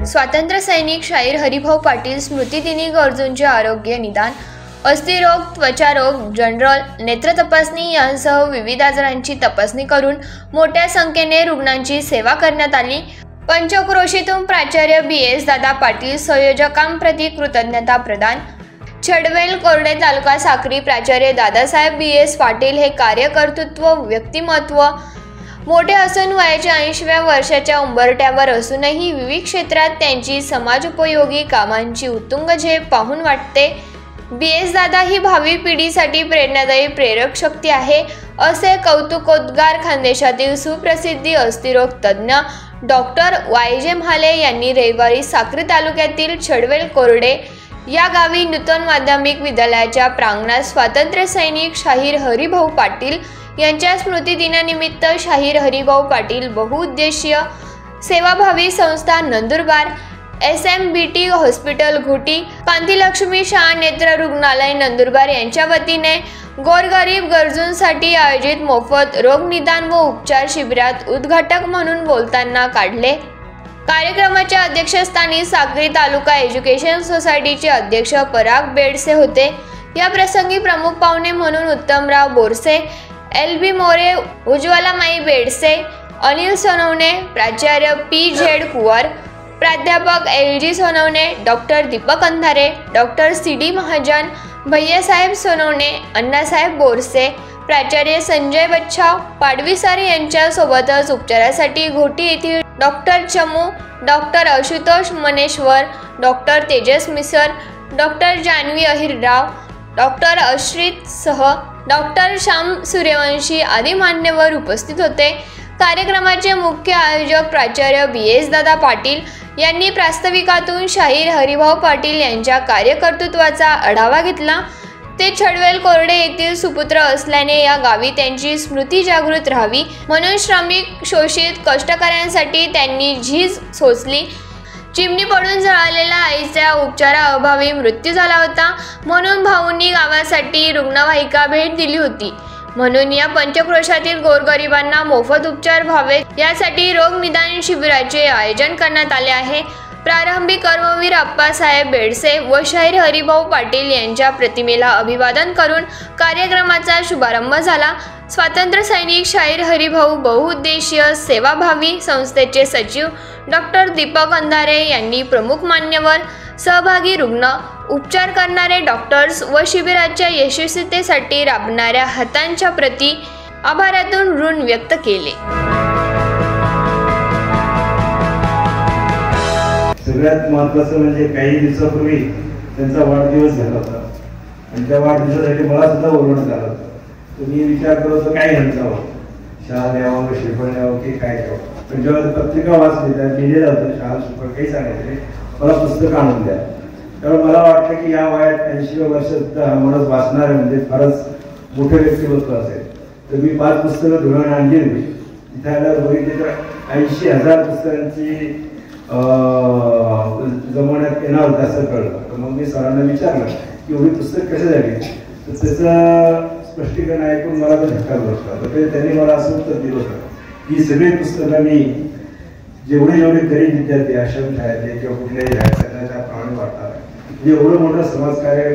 स्वातंत्र्य सैनिक शाहीर हरिभाऊ पाटील स्मृतिदिनी गरजूंचे आरोग्य निदान, अस्थिरोग, त्वचारोग, जनरल, नेत्र तपासणी यांसह विविध आजारांची तपासणी करून मोठ्या संख्येने रुग्णांची सेवा करण्यात आली। पंचक्रोशीतून प्राचार्य BS दादा पाटील संयोजकांप्रती कृतज्ञता प्रदान। छडवेल कोरडे तालुका साक्री प्राचार्य दादासाहेब BS पाटील हे कार्यकर्तृत्व व्यक्तिमत्व मोठे असून वयाच्या 80व्या वर्षाच्या उंबरठ्यावर असूनही विविध क्षेत्रात त्यांची समाजोपयोगी कामांची उत्तुंग झेप पाहून वाटते। BS दादा ही भावी पिढीसाठी प्रेरणादायी प्रेरक शक्ती आहे, असे कौतुकोद्गार खानदेशातील सुप्रसिद्ध अस्थिरोग तज्ञ डॉक्टर YJ म्हाले यांनी रविवारी साक्री तालुक्यातील छडवेल कोरडे या गावी नूतन माध्यमिक विद्यालयाच्या प्रांगणात स्वातंत्र्य सैनिक शाहीर हरिभाऊ पाटील यांच्या स्मृतिदिनानिमित्त शाहीर हरिभाऊ पाटील बहुउद्देशीय सेवाभावी संस्था नंदुरबार, SMBT हॉस्पिटल घोटी, कांतीलक्ष्मी शाह नेत्र रुग्णालय नंदुरबार यांच्या वतीने गोरगरीब गरजूंसाठी आयोजित मोफत रोग निदान व उपचार शिबिरात उद्घाटक म्हणून बोलताना काढले। कार्यक्रमाच्या अध्यक्षस्थानी साक्री तालुका एज्युकेशन सोसायटीचे अध्यक्ष पराग बेडसे होते। या प्रसंगी प्रमुख पाहुणे म्हणून उत्तमराव बोरसे, LB मोरे, उज्ज्वलामाई बेडसे, अनिल सोनवणे, प्राचार्य PZ कुवर, प्राध्यापक LG सोनवणे, डॉक्टर दीपक अंधारे, डॉक्टर CD महाजन, भैयासाहेब सोनवणे, अण्णासाहेब बोरसे, प्राचार्य संजय बच्छाव पाडवीसर यांच्या सोबतच उपचारासाठी घोटी येथील डॉक्टर चमू, डॉक्टर आशुतोष मनेश्वर, डॉक्टर तेजस मिसर, डॉक्टर जानवी अहिरराव, डॉक्टर अश्रित सह डॉक्टर श्याम सूर्यवंशी आदी मान्यवर उपस्थित होते। कार्यक्रमाचे मुख्य आयोजक प्राचार्य BS दादा पाटील यांनी प्रास्ताविकातून शाहीर हरिभाऊ पाटील यांच्या कार्यकर्तृत्वाचा आढावा घेतला। ते छडवेल कोरडे येथील सुपुत्र असल्याने या गावी त्यांची स्मृती जागृत राहावी म्हणून श्रमिक शोषित कष्टकऱ्यांसाठी त्यांनी झीज सोसली। चिमणी पडून जळालेल्या आईच्या उपचाराअभावी मृत्यू झाला होता, म्हणून भाऊंनी गावासाठी रुग्णवाहिका भेट दिली होती। म्हणून या पंचक्रोशातील गोरगरिबांना मोफत उपचार व्हावेत यासाठी रोग निदान शिबिराचे आयोजन करण्यात आले आहे। प्रारंभी कर्मवीर आप्पासाहेब बेडसे व शाहीर हरिभाऊ पाटील यांच्या प्रतिमेला अभिवादन करून कार्यक्रमाचा शुभारंभ झाला। स्वातंत्र्य सैनिक शाहीर हरिभाऊ बहुउद्देशीय सेवाभावी संस्थेचे सचिव डॉक्टर दीपक अंधारे यांनी प्रमुख मान्यवर, सहभागी रुग्ण, उपचार करणारे डॉक्टर्स व शिबिराच्या यशस्वीतेसाठी राबणाऱ्या हातांच्या प्रती आभारातून ऋण व्यक्त केले। सगळ्यात महत्त्वाचं म्हणजे काही दिवसापूर्वी त्यांचा वाढदिवस झाला होता आणि त्या वाढदिवसासाठी मला सुद्धा बोलवण्यात आलं होतं। तर मी विचार करत होतो काय घ्यायचं, शाल द्यावं, श्रीफळ द्यावं की काय द्यावं। पण जेव्हा पत्रिका वाचली त्यात लिहिलेलं होतं शाल श्रीफळ काही सांगायचे, मला पुस्तक आणून द्या। त्यामुळे मला वाटलं की या वयात 80व्या वर्षात हा माणूस वाचणार आहे म्हणजे फारच मोठे व्यक्तिमत्व असेल। तर मी 5 पुस्तकं धुळून आणली होती। तिथे आल्यावर बघितले तर 80,000 पुस्तकांची जमवण्यात येणार होतं असं कळलं। तर मग मी सरांना विचारलं की एवढी पुस्तक कशी झाली, तर त्याचं स्पष्टीकरण ऐकून मला तो धक्का बसला। तर त्यांनी मला असं उत्तर दिलं होतं की सगळी पुस्तकं मी जेवढे गरीब विद्यार्थी आश्रमशाळेतले किंवा कुठल्याही शाळेत त्याप्रमाणे वाटणार आहे। म्हणजे एवढं मोठं समाजकार्य